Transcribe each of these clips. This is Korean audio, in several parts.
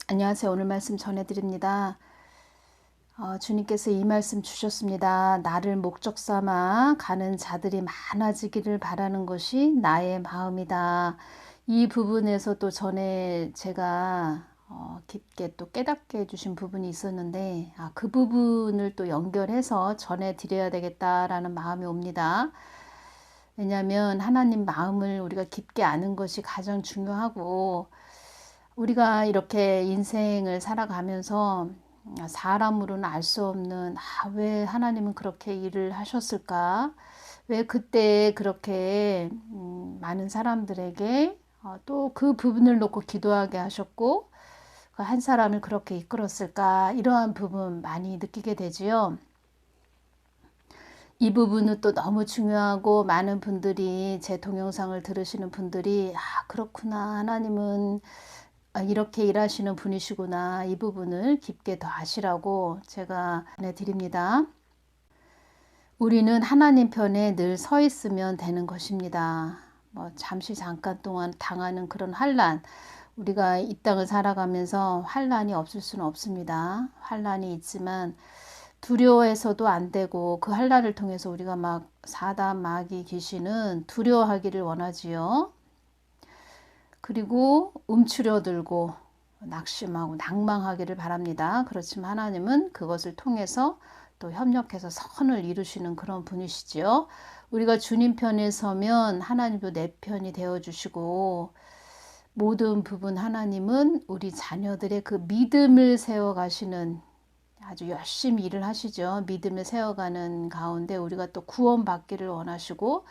안녕하세요. 오늘 말씀 전해드립니다. 주님께서 이 말씀 주셨습니다. 나를 목적 삼아 가는 자들이 많아지기를 바라는 것이 나의 마음이다. 이 부분에서 또 전에 제가 깊게 또 깨닫게 해주신 부분이 있었는데 그 부분을 또 연결해서 전해드려야 되겠다라는 마음이 옵니다. 왜냐하면 하나님 마음을 우리가 깊게 아는 것이 가장 중요하고 우리가 이렇게 인생을 살아가면서 사람으로는 알 수 없는 왜 하나님은 그렇게 일을 하셨을까? 왜 그때 그렇게 많은 사람들에게 또 그 부분을 놓고 기도하게 하셨고 그 한 사람을 그렇게 이끌었을까? 이러한 부분 많이 느끼게 되지요. 이 부분은 또 너무 중요하고 많은 분들이 제 동영상을 들으시는 분들이 그렇구나 하나님은 이렇게 일하시는 분이시구나 이 부분을 깊게 더 아시라고 제가 전해드립니다. 우리는 하나님 편에 늘 서 있으면 되는 것입니다. 잠시 잠깐 동안 당하는 그런 환난 우리가 이 땅을 살아가면서 환난이 없을 수는 없습니다. 환난이 있지만 두려워해서도 안 되고 그 환난을 통해서 우리가 막 사단 마귀 귀신은 두려워하기를 원하지요. 그리고 움츠려들고 낙심하고 낭망하기를 바랍니다. 그렇지만 하나님은 그것을 통해서 또 협력해서 선을 이루시는 그런 분이시지요. 우리가 주님 편에 서면 하나님도 내 편이 되어주시고 모든 부분 하나님은 우리 자녀들의 그 믿음을 세워가시는 아주 열심히 일을 하시죠. 믿음을 세워가는 가운데 우리가 또 구원받기를 원하시고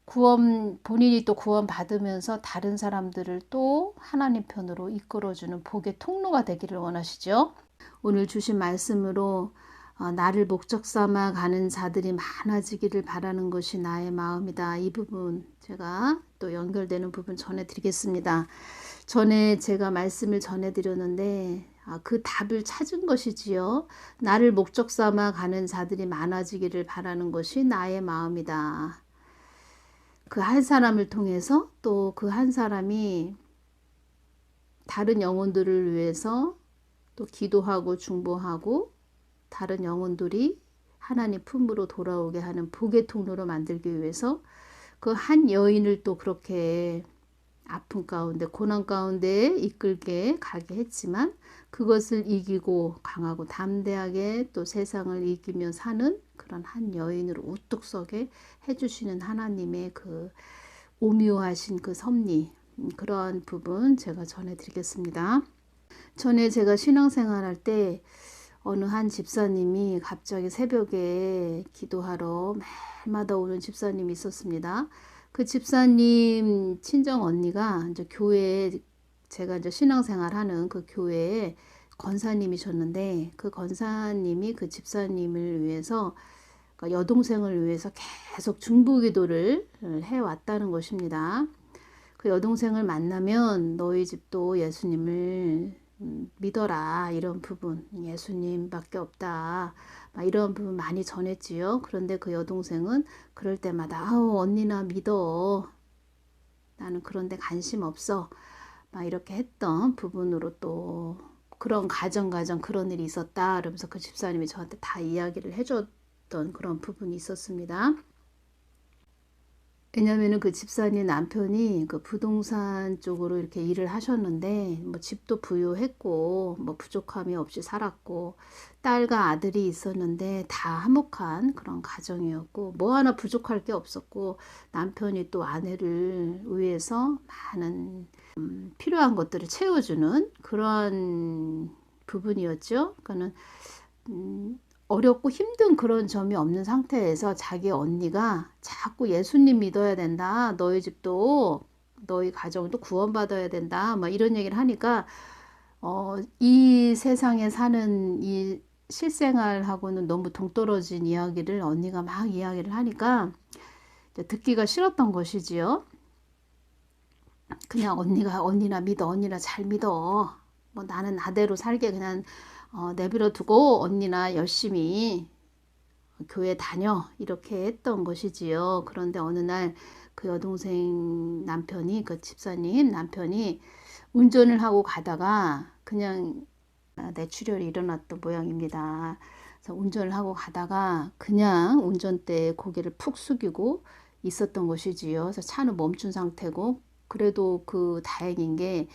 본인이 또 구원 받으면서 다른 사람들을 또 하나님 편으로 이끌어주는 복의 통로가 되기를 원하시죠. 오늘 주신 말씀으로 나를 목적 삼아 가는 자들이 많아지기를 바라는 것이 나의 마음이다. 이 부분 제가 또 연결되는 부분 전해드리겠습니다. 전에 제가 말씀을 전해드렸는데 그 답을 찾은 것이지요. 나를 목적 삼아 가는 자들이 많아지기를 바라는 것이 나의 마음이다. 그 한 사람을 통해서 또 그 한 사람이 다른 영혼들을 위해서 또 기도하고 중보하고 다른 영혼들이 하나님 품으로 돌아오게 하는 복의 통로로 만들기 위해서 그 한 여인을 또 그렇게 아픔 가운데 고난 가운데 이끌게 가게 했지만 그것을 이기고 강하고 담대하게 또 세상을 이기며 사는 그런 한 여인으로 우뚝 서게 해주시는 하나님의 그 오묘하신 그 섭리 그러한 부분 제가 전해드리겠습니다. 전에 제가 신앙생활할 때 어느 한 집사님이 갑자기 새벽에 기도하러 매일마다 오는 집사님이 있었습니다. 그 집사님 친정 언니가 이제 교회에 제가 이제 신앙생활하는 그 교회에 권사님이셨는데 그 권사님이 그 집사님을 위해서 그러니까 여동생을 위해서 계속 중보기도를 해왔다는 것입니다. 그 여동생을 만나면 너희 집도 예수님을 믿어라 이런 부분 예수님밖에 없다 막 이런 부분 많이 전했지요. 그런데 그 여동생은 그럴 때마다 언니나 믿어 나는 그런데 관심 없어 막 이렇게 했던 부분으로 또 그런 가정 그런 일이 있었다 그러면서 그 집사님이 저한테 다 이야기를 해줬던 그런 부분이 있었습니다. 왜냐면은 그 집사님 남편이 그 부동산 쪽으로 이렇게 일을 하셨는데 뭐 집도 부유했고 뭐 부족함이 없이 살았고 딸과 아들이 있었는데 다 화목한 그런 가정이었고 뭐 하나 부족할 게 없었고 남편이 또 아내를 위해서 많은 필요한 것들을 채워주는 그런 부분이었죠. 그러니까는 어렵고 힘든 그런 점이 없는 상태에서 자기 언니가 자꾸 예수님 믿어야 된다. 너희 집도 너희 가정도 구원받아야 된다. 막 이런 얘기를 하니까 이 세상에 사는 이 실생활하고는 너무 동떨어진 이야기를 언니가 막 이야기를 하니까 듣기가 싫었던 것이지요. 그냥 언니나 믿어. 언니나 잘 믿어. 뭐 나는 나대로 살게 그냥 내버려 두고 언니나 열심히 교회 다녀 이렇게 했던 것이지요. 그런데 어느 날 그 여동생 남편이, 그 집사님 남편이 운전을 하고 가다가 그냥 뇌출혈이 일어났던 모양입니다. 그래서 운전을 하고 가다가 그냥 운전대에 고개를 푹 숙이고 있었던 것이지요. 그래서 차는 멈춘 상태고, 그래도 그 다행인 게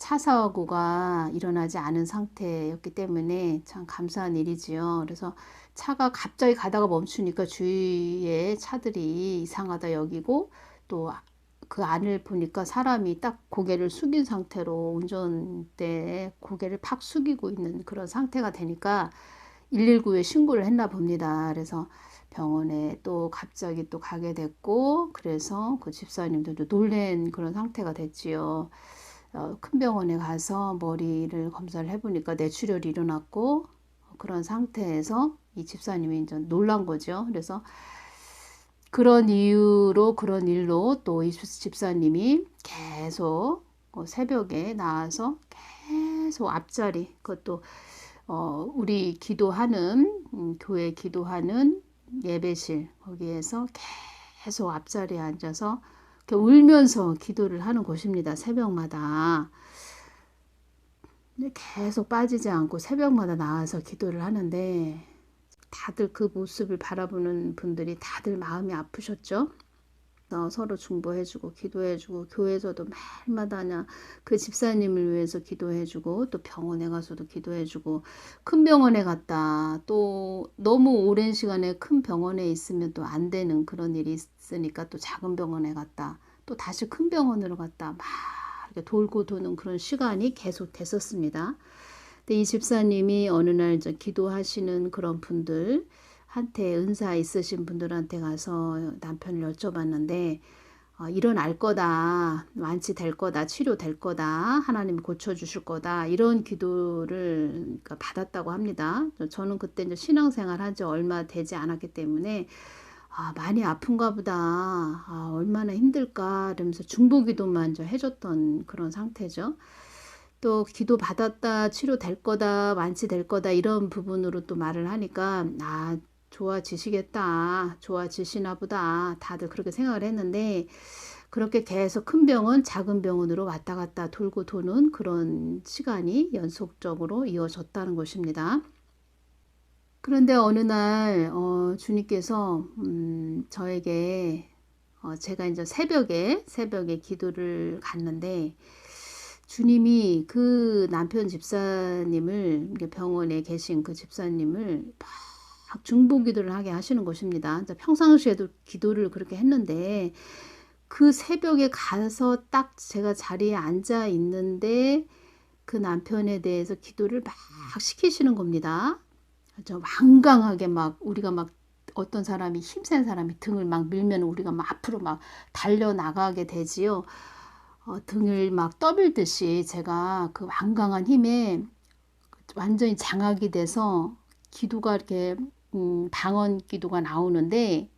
차 사고가 일어나지 않은 상태였기 때문에 참 감사한 일이지요. 그래서 차가 갑자기 가다가 멈추니까 주위에 차들이 이상하다 여기고, 또 그 안을 보니까 사람이 딱 고개를 숙인 상태로 운전대에 고개를 팍 숙이고 있는 그런 상태가 되니까 119에 신고를 했나 봅니다. 그래서 병원에 또 갑자기 또 가게 됐고, 그래서 그 집사님들도 놀란 그런 상태가 됐지요. 큰 병원에 가서 머리를 검사를 해보니까 뇌출혈이 일어났고, 그런 상태에서 이 집사님이 이제 놀란 거죠. 그래서 그런 이유로, 그런 일로 또 이 집사님이 계속 새벽에 나와서 계속 앞자리, 그것도 우리 기도하는 교회 기도하는 예배실 거기에서 계속 앞자리에 앉아서 울면서 기도를 하는 곳입니다. 새벽마다 계속 빠지지 않고 새벽마다 나와서 기도를 하는데, 다들 그 모습을 바라보는 분들이 다들 마음이 아프셨죠. 서로 중보해주고 기도해주고, 교회에서도 매일마다 그냥 그 집사님을 위해서 기도해주고, 또 병원에 가서도 기도해주고, 큰 병원에 갔다 또 너무 오랜 시간에 큰 병원에 있으면 또 안 되는 그런 일이 있으니까 또 작은 병원에 갔다 또 다시 큰 병원으로 갔다 막 이렇게 돌고 도는 그런 시간이 계속 됐었습니다. 근데 이 집사님이 어느 날 이제 기도하시는 그런 분들 한테, 은사 있으신 분들한테 가서 남편을 여쭤봤는데, 일어날 거다, 완치될 거다, 치료될 거다, 하나님이 고쳐주실 거다, 이런 기도를 받았다고 합니다. 저는 그때 이제 신앙생활 한 지 얼마 되지 않았기 때문에 많이 아픈가 보다, 얼마나 힘들까 이러면서 중보기도만 해줬던 그런 상태죠. 또 기도 받았다, 치료될 거다, 완치될 거다, 이런 부분으로 또 말을 하니까 좋아지시겠다, 좋아지시나 보다, 다들 그렇게 생각을 했는데, 그렇게 계속 큰 병원, 작은 병원으로 왔다 갔다 돌고 도는 그런 시간이 연속적으로 이어졌다는 것입니다. 그런데 어느 날 주님께서 저에게, 제가 이제 새벽에 기도를 갔는데, 주님이 그 남편 집사님을, 병원에 계신 그 집사님을 막 중보기도를 하게 하시는 것입니다. 평상시에도 기도를 그렇게 했는데, 그 새벽에 가서 딱 제가 자리에 앉아 있는데 그 남편에 대해서 기도를 막 시키시는 겁니다. 완강하게 막, 우리가 막 어떤 사람이, 힘센 사람이 등을 막 밀면 우리가 막 앞으로 막 달려나가게 되지요. 등을 막 떠밀듯이 제가 그 완강한 힘에 완전히 장악이 돼서 기도가 이렇게 방언 기도가 나오는데,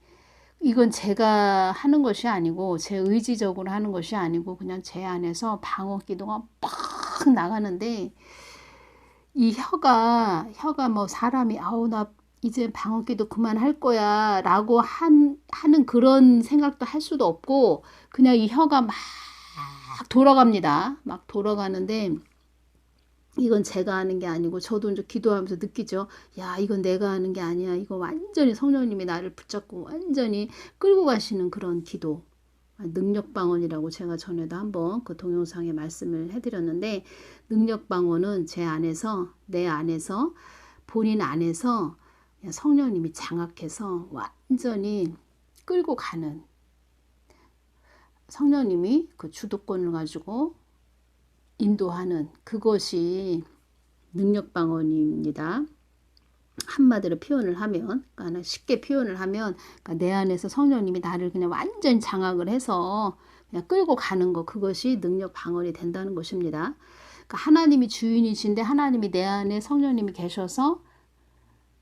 이건 제가 하는 것이 아니고, 제 의지적으로 하는 것이 아니고, 그냥 제 안에서 방언 기도가 막 나가는데, 이 혀가 뭐 사람이 나 이제 방언 기도 그만할 거야 라고 하는 그런 생각도 할 수도 없고, 그냥 이 혀가 막 돌아갑니다. 막 돌아가는데, 이건 제가 하는 게 아니고, 저도 이제 기도하면서 느끼죠. 야, 이건 내가 하는 게 아니야. 이거 완전히 성령님이 나를 붙잡고 완전히 끌고 가시는 그런 기도. 능력방언이라고 제가 전에도 한번 그 동영상에 말씀을 해드렸는데, 능력방언은 제 안에서, 내 안에서, 본인 안에서 성령님이 장악해서 완전히 끌고 가는, 성령님이 그 주도권을 가지고 인도하는, 그것이 능력방언입니다. 한마디로 표현을 하면, 그러니까 쉽게 표현을 하면, 그러니까 내 안에서 성령님이 나를 그냥 완전히 장악을 해서 그냥 끌고 가는 거, 그것이 능력방언이 된다는 것입니다. 그러니까 하나님이 주인이신데, 하나님이 내 안에 성령님이 계셔서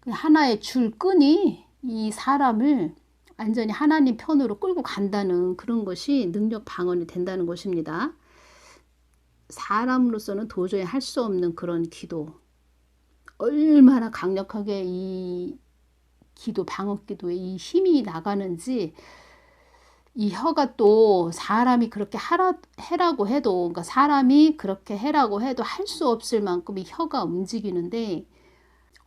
하나의 줄끈이 이 사람을 완전히 하나님 편으로 끌고 간다는 그런 것이 능력방언이 된다는 것입니다. 사람으로서는 도저히 할 수 없는 그런 기도, 얼마나 강력하게 이 기도, 방언 기도에 이 힘이 나가는지, 이 혀가 또 사람이 그렇게 해라고 해도, 그러니까 사람이 그렇게 해라고 해도 할 수 없을 만큼 이 혀가 움직이는데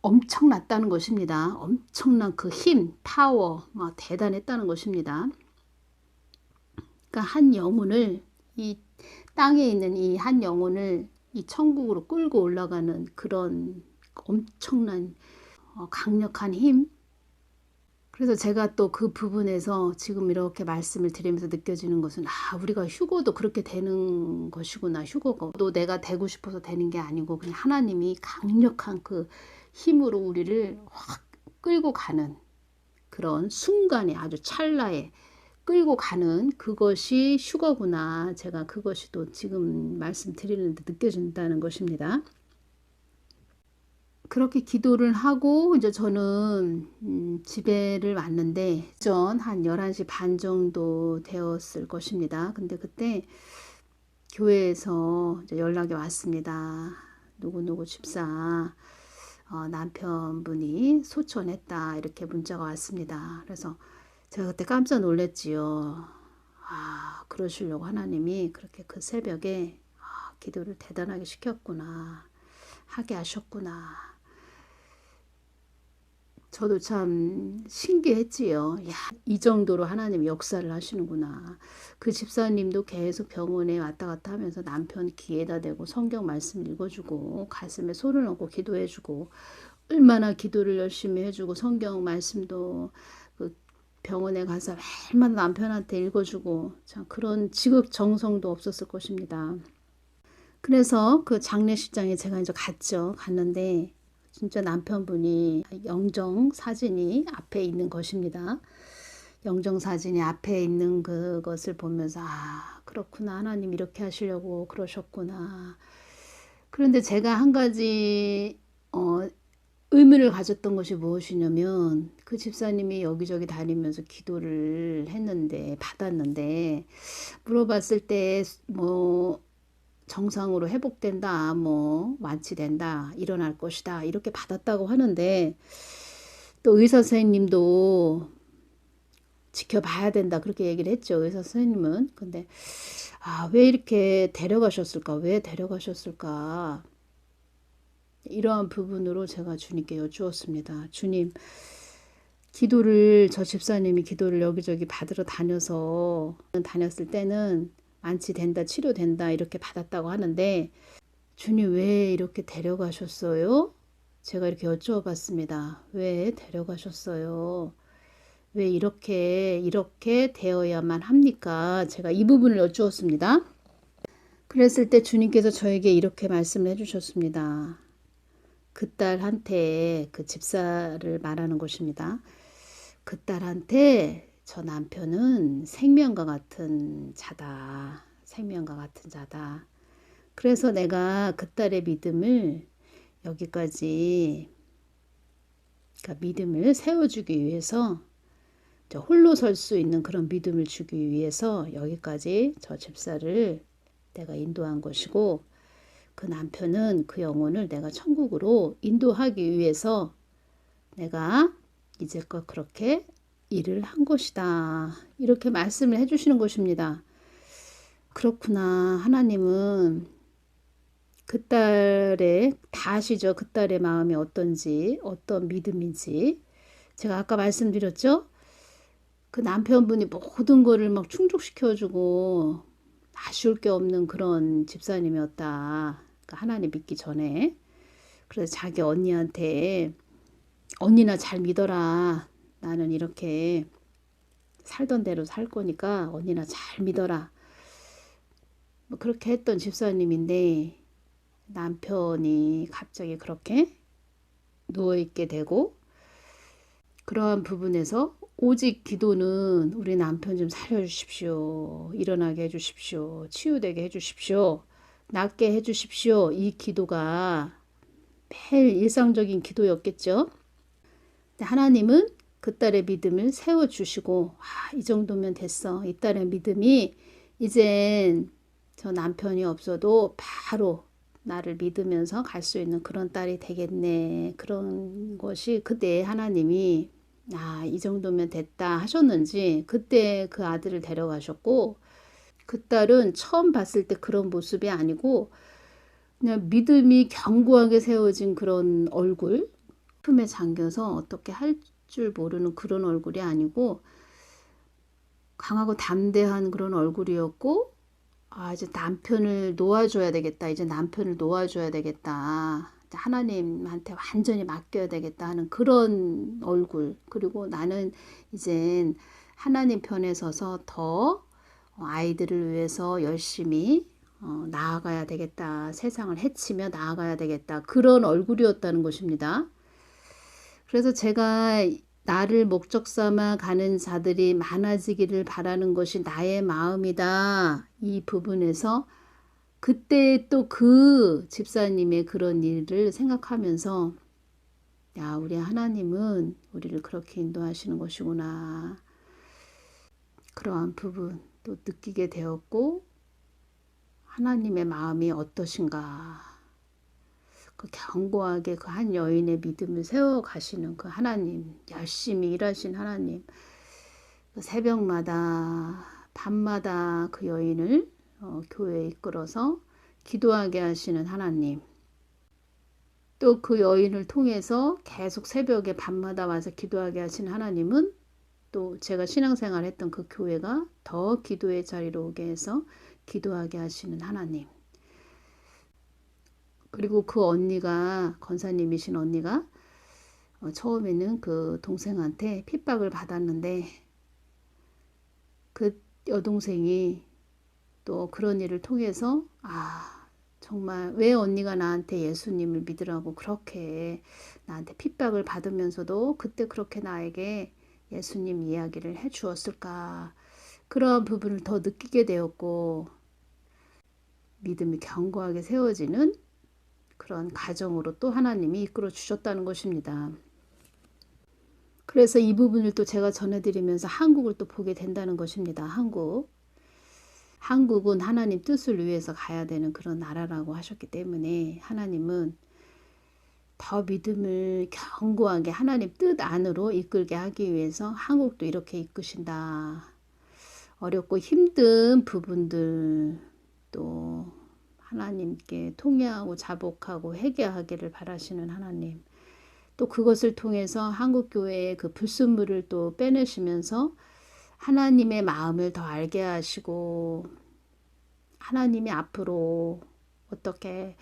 엄청났다는 것입니다. 엄청난 그 힘, 파워, 막 대단했다는 것입니다. 그러니까 한 영혼을, 이 땅에 있는 이 한 영혼을 이 천국으로 끌고 올라가는 그런 엄청난 강력한 힘. 그래서 제가 또 그 부분에서 지금 이렇게 말씀을 드리면서 느껴지는 것은, 우리가 휴거도 그렇게 되는 것이구나. 휴거도 내가 되고 싶어서 되는 게 아니고 그냥 하나님이 강력한 그 힘으로 우리를 확 끌고 가는 그런 순간에, 아주 찰나에 끌고 가는 그것이 휴거구나. 제가 그것이 또 지금 말씀드리는데 느껴진다는 것입니다. 그렇게 기도를 하고 이제 저는 집에를 왔는데 전 한 11시 반 정도 되었을 것입니다. 근데 그때 교회에서 이제 연락이 왔습니다. 누구누구 집사 남편분이 소천했다, 이렇게 문자가 왔습니다. 그래서 제가 그때 깜짝 놀랐지요. 그러시려고 하나님이 그렇게 그 새벽에 기도를 대단하게 시켰구나, 하게 하셨구나. 저도 참 신기했지요. 이 정도로 하나님 역사를 하시는구나. 그 집사님도 계속 병원에 왔다 갔다 하면서 남편 귀에다 대고 성경 말씀 읽어주고 가슴에 손을 얹고 기도해주고, 얼마나 기도를 열심히 해주고 성경 말씀도 그 병원에 가서 매일마다 남편한테 읽어주고, 참 그런 지극정성도 없었을 것입니다. 그래서 그 장례식장에 제가 이제 갔는데 진짜 남편분이 영정 사진이 앞에 있는 것입니다. 영정 사진이 앞에 있는 그것을 보면서 그렇구나, 하나님 이렇게 하시려고 그러셨구나. 그런데 제가 한 가지 의문을 가졌던 것이 무엇이냐면, 그 집사님이 여기저기 다니면서 기도를 받았는데 물어봤을 때 정상으로 회복된다, 완치된다, 일어날 것이다, 이렇게 받았다고 하는데, 또 의사 선생님도 지켜봐야 된다, 그렇게 얘기를 했죠. 의사 선생님은. 근데 왜 이렇게 왜 데려가셨을까, 이러한 부분으로 제가 주님께 여쭈었습니다. 주님, 저 집사님이 기도를 여기저기 받으러 다녔을 때는 완치된다, 치료된다, 이렇게 받았다고 하는데, 주님 왜 이렇게 데려가셨어요? 제가 이렇게 여쭈어봤습니다. 왜 데려가셨어요? 왜 이렇게 되어야만 합니까? 제가 이 부분을 여쭈었습니다. 그랬을 때 주님께서 저에게 이렇게 말씀을 해주셨습니다. 그 딸한테, 그 집사를 말하는 것입니다. 그 딸한테 저 남편은 생명과 같은 자다. 생명과 같은 자다. 그래서 내가 그 딸의 믿음을 여기까지, 그러니까 믿음을 세워주기 위해서, 홀로 설 수 있는 그런 믿음을 주기 위해서 여기까지 저 집사를 내가 인도한 것이고, 그 남편은 그 영혼을 내가 천국으로 인도하기 위해서 내가 이제껏 그렇게 일을 한 것이다, 이렇게 말씀을 해주시는 것입니다. 그렇구나, 하나님은 그 딸의, 다 아시죠? 그 딸의 마음이 어떤지, 어떤 믿음인지. 제가 아까 말씀드렸죠? 그 남편분이 모든 거를 막 충족시켜주고 아쉬울 게 없는 그런 집사님이었다, 그러니까 하나님 믿기 전에. 그래서 자기 언니한테, 언니나 잘 믿어라, 나는 이렇게 살던 대로 살 거니까 언니나 잘 믿어라, 그렇게 했던 집사님인데, 남편이 갑자기 그렇게 누워있게 되고, 그러한 부분에서 오직 기도는 우리 남편 좀 살려주십시오, 일어나게 해주십시오, 치유되게 해주십시오, 낫게 해주십시오, 이 기도가 매일 일상적인 기도였겠죠. 근데 하나님은 그 딸의 믿음을 세워주시고, 이 정도면 됐어, 이 딸의 믿음이 이젠 저 남편이 없어도 바로 나를 믿으면서 갈 수 있는 그런 딸이 되겠네. 그런 것이 그때 하나님이 이 정도면 됐다 하셨는지 그때 그 아들을 데려가셨고, 그 딸은 처음 봤을 때 그런 모습이 아니고 그냥 믿음이 견고하게 세워진 그런 얼굴, 품에 잠겨서 어떻게 할 줄 모르는 그런 얼굴이 아니고 강하고 담대한 그런 얼굴이었고, 이제 남편을 놓아줘야 되겠다. 이제 남편을 놓아줘야 되겠다. 하나님한테 완전히 맡겨야 되겠다 하는 그런 얼굴. 그리고 나는 이젠 하나님 편에 서서 더 아이들을 위해서 열심히 나아가야 되겠다. 세상을 헤치며 나아가야 되겠다. 그런 얼굴이었다는 것입니다. 그래서 제가 나를 목적 삼아 가는 자들이 많아지기를 바라는 것이 나의 마음이다. 이 부분에서 그때 또 그 집사님의 그런 일을 생각하면서, 야, 우리 하나님은 우리를 그렇게 인도하시는 것이구나. 그러한 부분 또 느끼게 되었고, 하나님의 마음이 어떠신가. 그 견고하게 그 한 여인의 믿음을 세워가시는 그 하나님, 열심히 일하신 하나님, 그 새벽마다 밤마다 그 여인을 교회에 이끌어서 기도하게 하시는 하나님, 또 그 여인을 통해서 계속 새벽에 밤마다 와서 기도하게 하신 하나님은 또 제가 신앙생활 했던 그 교회가 더 기도의 자리로 오게 해서 기도하게 하시는 하나님. 그리고 그 언니가, 권사님이신 언니가 처음에는 그 동생한테 핍박을 받았는데 그 여동생이 또 그런 일을 통해서 정말 왜 언니가 나한테 예수님을 믿으라고 그렇게 나한테 핍박을 받으면서도 그때 그렇게 나에게 예수님 이야기를 해 주었을까. 그런 부분을 더 느끼게 되었고, 믿음이 견고하게 세워지는 그런 가정으로 또 하나님이 이끌어 주셨다는 것입니다. 그래서 이 부분을 또 제가 전해드리면서 한국을 또 보게 된다는 것입니다. 한국은 하나님 뜻을 위해서 가야 되는 그런 나라라고 하셨기 때문에 하나님은 더 믿음을 견고하게 하나님 뜻 안으로 이끌게 하기 위해서 한국도 이렇게 이끄신다. 어렵고 힘든 부분들 또 하나님께 통회하고 자복하고 회개하기를 바라시는 하나님. 또 그것을 통해서 한국교회의 그 불순물을 또 빼내시면서 하나님의 마음을 더 알게 하시고 하나님이 앞으로 어떻게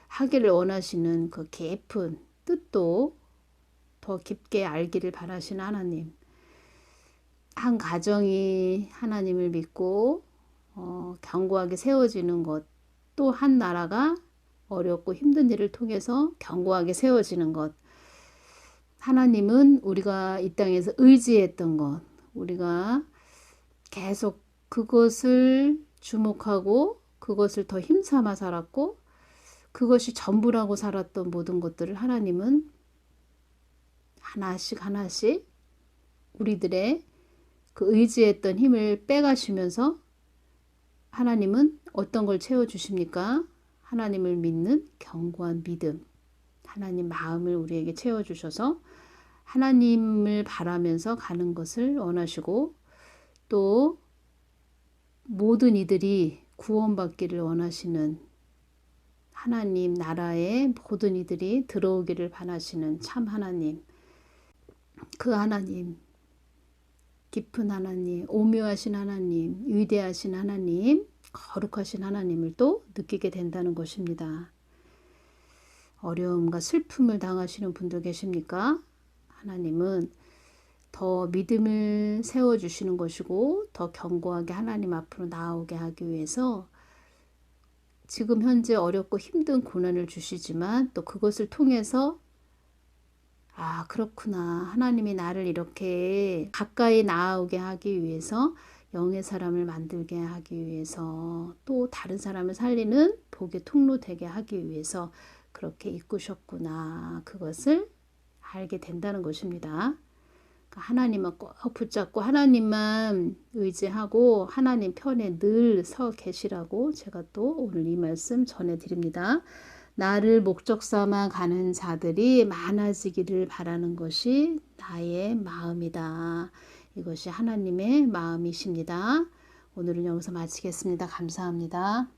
하기를 원하시는 그 깊은 뜻도 더 깊게 알기를 바라시는 하나님. 한 가정이 하나님을 믿고 견고하게 세워지는 것, 또 한 나라가 어렵고 힘든 일을 통해서 견고하게 세워지는 것. 하나님은 우리가 이 땅에서 의지했던 것, 우리가 계속 그것을 주목하고 그것을 더 힘삼아 살았고 그것이 전부라고 살았던 모든 것들을 하나님은 하나씩 하나씩 우리들의 그 의지했던 힘을 빼가시면서 하나님은 어떤 걸 채워주십니까? 하나님을 믿는 견고한 믿음, 하나님 마음을 우리에게 채워주셔서 하나님을 바라면서 가는 것을 원하시고 또 모든 이들이 구원받기를 원하시는 하나님 나라에 모든 이들이 들어오기를 바라시는 참 하나님, 그 하나님, 깊은 하나님, 오묘하신 하나님, 위대하신 하나님, 거룩하신 하나님을 또 느끼게 된다는 것입니다. 어려움과 슬픔을 당하시는 분들 계십니까? 하나님은 더 믿음을 세워주시는 것이고 더 견고하게 하나님 앞으로 나아오게 하기 위해서 지금 현재 어렵고 힘든 고난을 주시지만 또 그것을 통해서 그렇구나. 하나님이 나를 이렇게 가까이 나아오게 하기 위해서 영의 사람을 만들게 하기 위해서 또 다른 사람을 살리는 복의 통로 되게 하기 위해서 그렇게 이끄셨구나. 그것을 알게 된다는 것입니다. 하나님만 꼭 붙잡고 하나님만 의지하고 하나님 편에 늘 서 계시라고 제가 또 오늘 이 말씀 전해드립니다. 나를 목적 삼아 가는 자들이 많아지기를 바라는 것이 나의 마음이다. 이것이 하나님의 마음이십니다. 오늘은 여기서 마치겠습니다. 감사합니다.